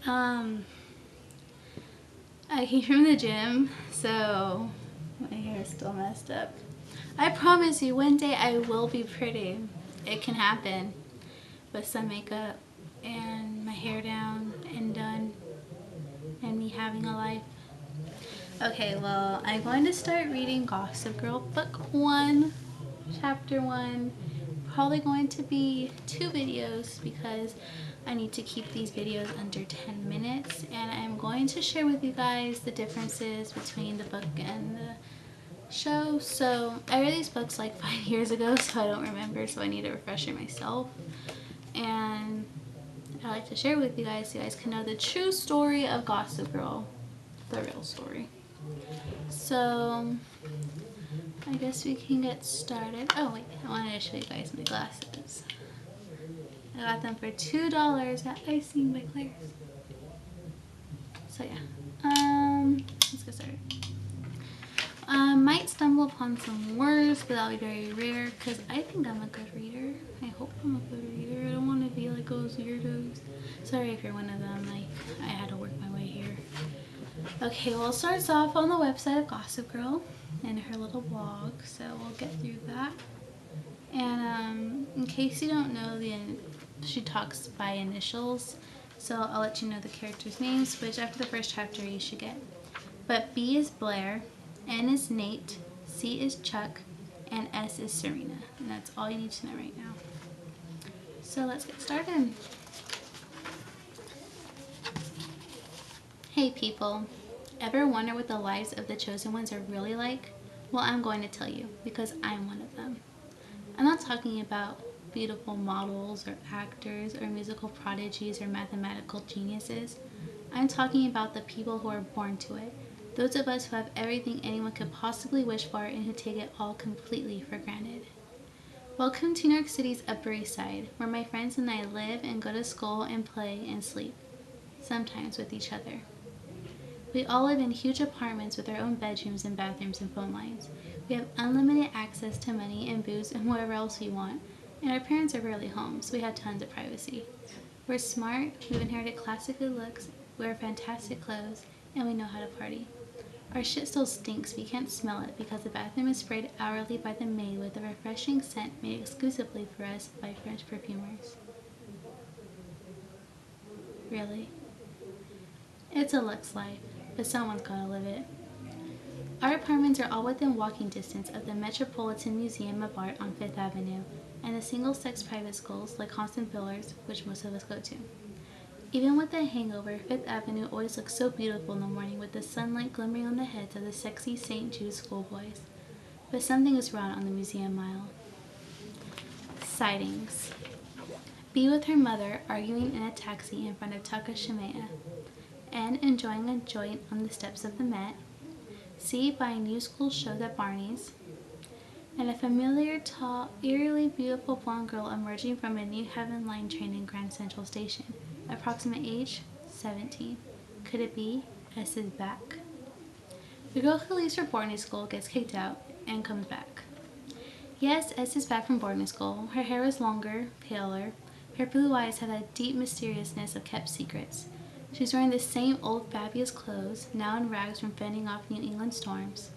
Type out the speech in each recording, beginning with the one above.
Um, I came from the gym, so my hair is still messed up. I promise you, one day I will be pretty. It can happen with some makeup and my hair down and done and me having a life. Okay, well, I'm going to start reading Gossip Girl Book 1, Chapter 1. Probably going to be 2 videos because I need to keep these videos under 10 minutes, and I'm going to share with you guys the differences between the book and the show. So I read these books like 5 years ago, so I don't remember, so I need a refresher myself. And I like to share with you guys so you guys can know the true story of Gossip Girl, the real story. So I guess we can get started. Oh wait, I wanted to show you guys my glasses. I got them for $2 at Icing by Claire's. So yeah, let's get started. Might stumble upon some words, but that'll be very rare because I think I'm a good reader. I hope I'm a good reader. I don't want to be like those weirdos. Sorry if you're one of them. Like, I had to work my way here. Okay, well, it starts off on the website of Gossip Girl and her little blog, so we'll get through that. And in case you don't know, she talks by initials, so I'll let you know the characters' names, which after the first chapter you should get. But B is Blair, N is Nate, C is Chuck, and S is Serena. And that's all you need to know right now. So let's get started. Hey people, ever wonder what the lives of the chosen ones are really like? Well, I'm going to tell you, because I'm one of them. I'm not talking about beautiful models or actors or musical prodigies or mathematical geniuses. I'm talking about the people who are born to it. Those of us who have everything anyone could possibly wish for and who take it all completely for granted. Welcome to New York City's Upper East Side, where my friends and I live and go to school and play and sleep. Sometimes with each other. We all live in huge apartments with our own bedrooms and bathrooms and phone lines. We have unlimited access to money and booze and whatever else we want. And our parents are rarely home, so we have tons of privacy. We're smart, we've inherited classic good looks, wear fantastic clothes, and we know how to party. Our shit still stinks, but you can't smell it because the bathroom is sprayed hourly by the maid with a refreshing scent made exclusively for us by French perfumers. Really? It's a luxe life, but someone's gotta live it. Our apartments are all within walking distance of the Metropolitan Museum of Art on Fifth Avenue and the single-sex private schools like Constant Pillars, which most of us go to. Even with the hangover, Fifth Avenue always looks so beautiful in the morning with the sunlight glimmering on the heads of the sexy St. Jude schoolboys. But something is wrong on the Museum Mile. Sightings. B with her mother arguing in a taxi in front of Takashimaya. N enjoying a joint on the steps of the Met. C buying new school shows at Barney's. And a familiar, tall, eerily beautiful blonde girl emerging from a New Haven Line train in Grand Central Station. Approximate age, 17. Could it be S is back? The girl who leaves for boarding school gets kicked out and comes back. Yes, S is back from boarding school. Her hair is longer, paler. Her blue eyes have that deep mysteriousness of kept secrets. She's wearing the same old fabulous clothes, now in rags from fending off New England storms.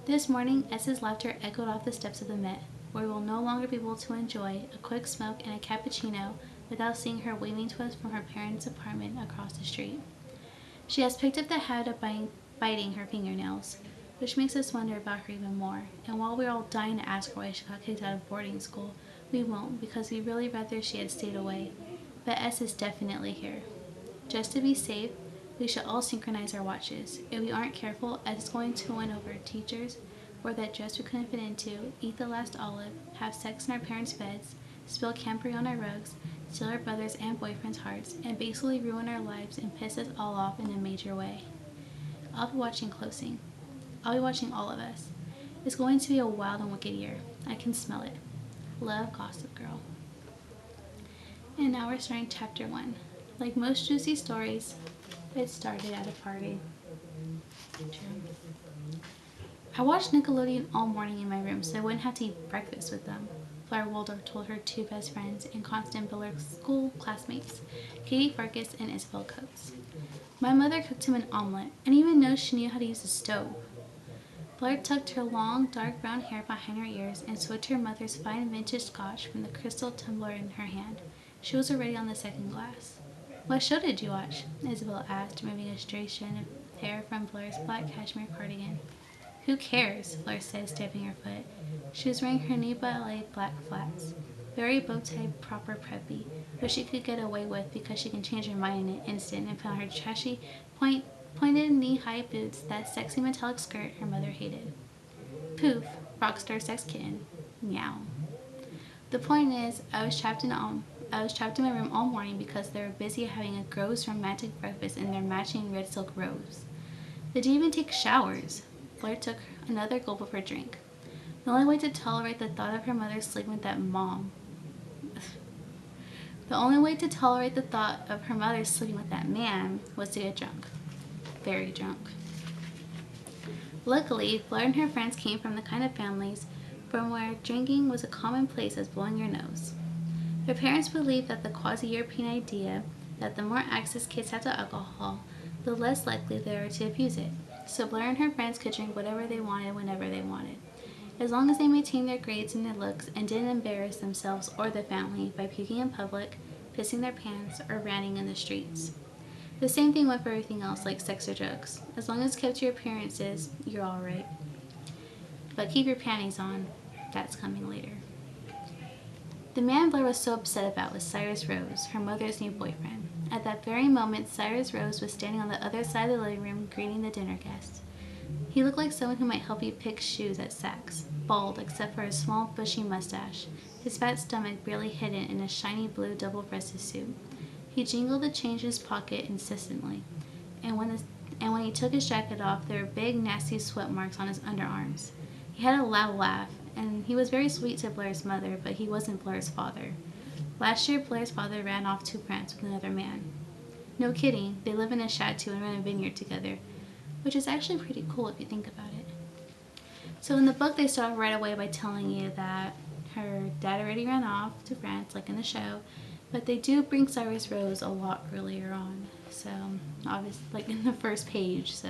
This morning, S's laughter echoed off the steps of the Met, where we will no longer be able to enjoy a quick smoke and a cappuccino without seeing her waving to us from her parents' apartment across the street. She has picked up the habit of biting her fingernails, which makes us wonder about her even more. And while we're all dying to ask her why she got kicked out of boarding school, we won't because we'd really rather she had stayed away. But S is definitely here. Just to be safe, we should all synchronize our watches. If we aren't careful, S is going to win over teachers, wear that dress we couldn't fit into, eat the last olive, have sex in our parents' beds, spill Campari on our rugs, steal our brothers' and boyfriends' hearts, and basically ruin our lives and piss us all off in a major way. I'll be watching closely. I'll be watching all of us. It's going to be a wild and wicked year. I can smell it. Love, Gossip Girl. And now we're starting chapter 1. Like most juicy stories, it started at a party. I watched Nickelodeon all morning in my room so I wouldn't have to eat breakfast with them. Blair Waldorf told her two best friends and constant Bullard's school classmates, Katie Farkas and Isabel Coates. My mother cooked him an omelet, and even though she knew how to use a stove. Blair tucked her long, dark brown hair behind her ears and swigged her mother's fine vintage scotch from the crystal tumbler in her hand. She was already on the second glass. What show did you watch? Isabel asked, removing a stray strand of hair from Blair's black cashmere cardigan. Who cares? Blair said, stamping her foot. She was wearing her new ballet black flats. Very bow-tie, proper preppy, which she could get away with because she can change her mind in an instant and put on her trashy, pointed knee-high boots, that sexy metallic skirt her mother hated. Poof, rockstar sex kitten. Meow. The point is, I was trapped in my room all morning because they were busy having a gross romantic breakfast in their matching red silk robes. They didn't even take showers. Blair took another gulp of her drink. The only way to tolerate the thought of her mother sleeping with that man was to get drunk. Very drunk. Luckily, Blair and her friends came from the kind of families from where drinking was as commonplace as blowing your nose. Their parents believed that the quasi-European idea that the more access kids have to alcohol, the less likely they are to abuse it. So Blair and her friends could drink whatever they wanted whenever they wanted, as long as they maintained their grades and their looks and didn't embarrass themselves or the family by puking in public, pissing their pants, or ranting in the streets. The same thing went for everything else, like sex or drugs. As long as you kept your appearances, you're alright. But keep your panties on. That's coming later. The man Blair was so upset about was Cyrus Rose, her mother's new boyfriend. At that very moment, Cyrus Rose was standing on the other side of the living room greeting the dinner guests. He looked like someone who might help you pick shoes at Saks, bald except for a small bushy mustache, his fat stomach barely hidden in a shiny blue double-breasted suit. He jingled the change in his pocket insistently, and when he took his jacket off, there were big, nasty sweat marks on his underarms. He had a loud laugh, and he was very sweet to Blair's mother, but he wasn't Blair's father. Last year, Blair's father ran off to France with another man. No kidding, they live in a chateau and run a vineyard together, which is actually pretty cool if you think about it. So in the book, they start off right away by telling you that her dad already ran off to France, like in the show, but they do bring Cyrus Rose a lot earlier on, so obviously, like in the first page, so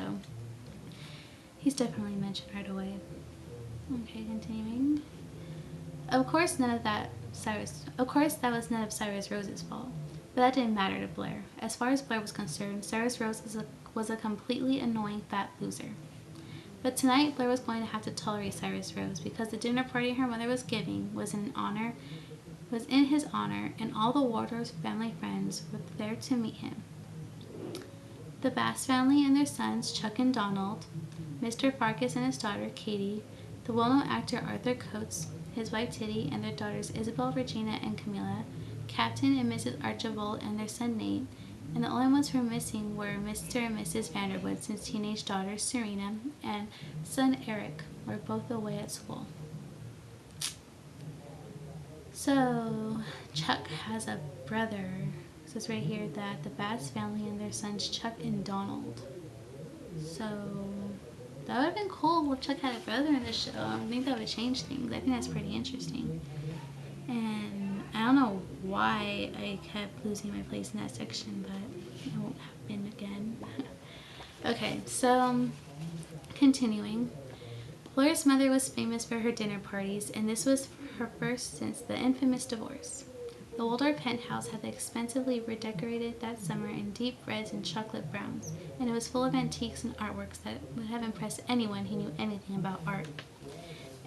he's definitely mentioned right away. Okay, continuing. Of course, that was none of Cyrus Rose's fault, but that didn't matter to Blair. As far as Blair was concerned, Cyrus Rose was a completely annoying fat loser. But tonight, Blair was going to have to tolerate Cyrus Rose because the dinner party her mother was giving was in his honor, and all the Waldorf family friends were there to meet him. The Bass family and their sons, Chuck and Donald, Mr. Farkas and his daughter, Katie, the well-known actor Arthur Coates, his wife Titty, and their daughters Isabel, Regina, and Camilla, Captain and Mrs. Archibald and their son Nate, and the only ones who were missing were Mr. and Mrs. Vanderwood's teenage daughters Serena and son Eric were both away at school. So, Chuck has a brother. It says right here that the Bass family and their sons Chuck and Donald. So, that would have been cool if Chuck had a brother in the show. I think that would change things. I think that's pretty interesting. And I don't know why I kept losing my place in that section, but it won't happen again. Okay, so continuing. Blair's mother was famous for her dinner parties, and this was her first since the infamous divorce. The Waldorf penthouse had been expensively redecorated that summer in deep reds and chocolate browns, and it was full of antiques and artworks that would have impressed anyone who knew anything about art.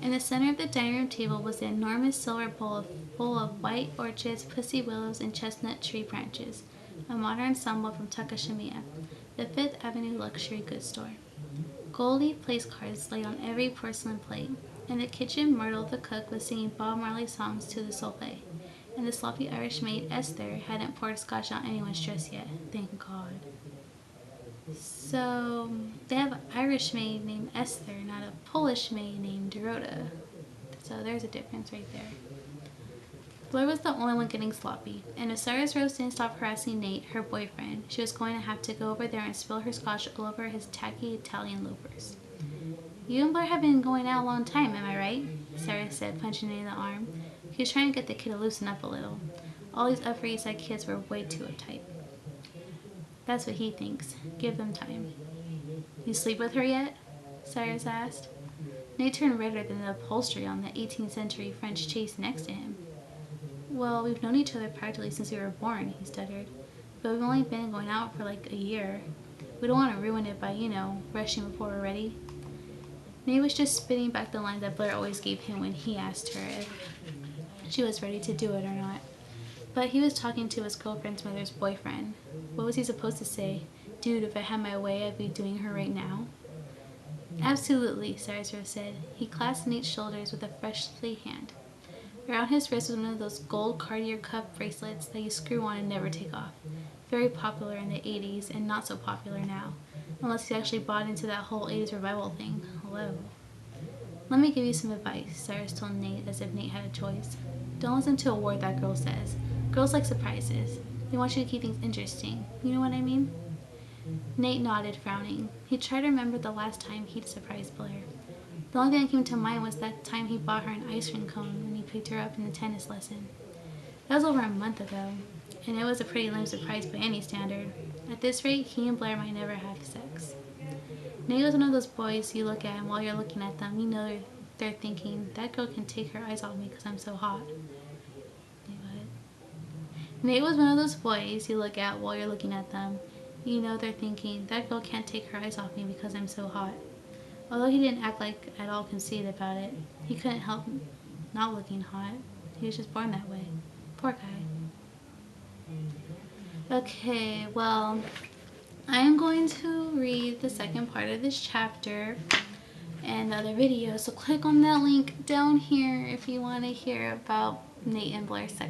In the center of the dining room table was the enormous silver bowl full of white orchids, pussy willows, and chestnut tree branches, a modern ensemble from Takashimiya, the Fifth Avenue luxury goods store. Gold-leaf place cards lay on every porcelain plate. In the kitchen, Myrtle the cook was singing Bob Marley songs to the solfaing, and the sloppy Irish maid Esther hadn't poured scotch on anyone's dress yet, thank God. So, they have an Irish maid named Esther, not a Polish maid named Dorota. So there's a difference right there. Blair was the only one getting sloppy, and if Cyrus Rose didn't stop harassing Nate, her boyfriend, she was going to have to go over there and spill her scotch all over his tacky Italian loafers. You and Blair have been going out a long time, am I right? Sarah said, punching Nate in the arm. He was trying to get the kid to loosen up a little. All these Upper East Side kids were way too uptight. That's what he thinks. Give them time. You sleep with her yet? Cyrus asked. Nate turned redder than the upholstery on the 18th century French chaise next to him. Well, we've known each other practically since we were born, he stuttered. But we've only been going out for like a year. We don't want to ruin it by, rushing before we're ready. Nate was just spitting back the lines that Blair always gave him when he asked her if she was ready to do it or not. But he was talking to his girlfriend's mother's boyfriend. What was he supposed to say? Dude, if I had my way, I'd be doing her right now. Absolutely, Cyrus said. He clasped Nate's shoulders with a friendly hand. Around his wrist was one of those gold Cartier cuff bracelets that you screw on and never take off. Very popular in the 80s and not so popular now. Unless you actually bought into that whole 80s revival thing. Hello. Let me give you some advice, Cyrus told Nate as if Nate had a choice. Don't listen to a word that girl says. Girls like surprises. They want you to keep things interesting. You know what I mean? Nate nodded, frowning. He tried to remember the last time he'd surprised Blair. The only thing that came to mind was that time he bought her an ice cream cone when he picked her up in the tennis lesson. That was over a month ago, and it was a pretty lame surprise by any standard. At this rate, he and Blair might never have sex. Nate was one of those boys you look at, and while you're looking at them, you know they're thinking, that girl can take her eyes off me because I'm so hot. Nate was one of those boys you look at while you're looking at them. You know they're thinking, that girl can't take her eyes off me because I'm so hot. Although he didn't act like at all conceited about it, he couldn't help not looking hot. He was just born that way. Poor guy. Okay, well, I am going to read the second part of this chapter and the other video, so click on that link down here if you want to hear about Nate and Blair's sex.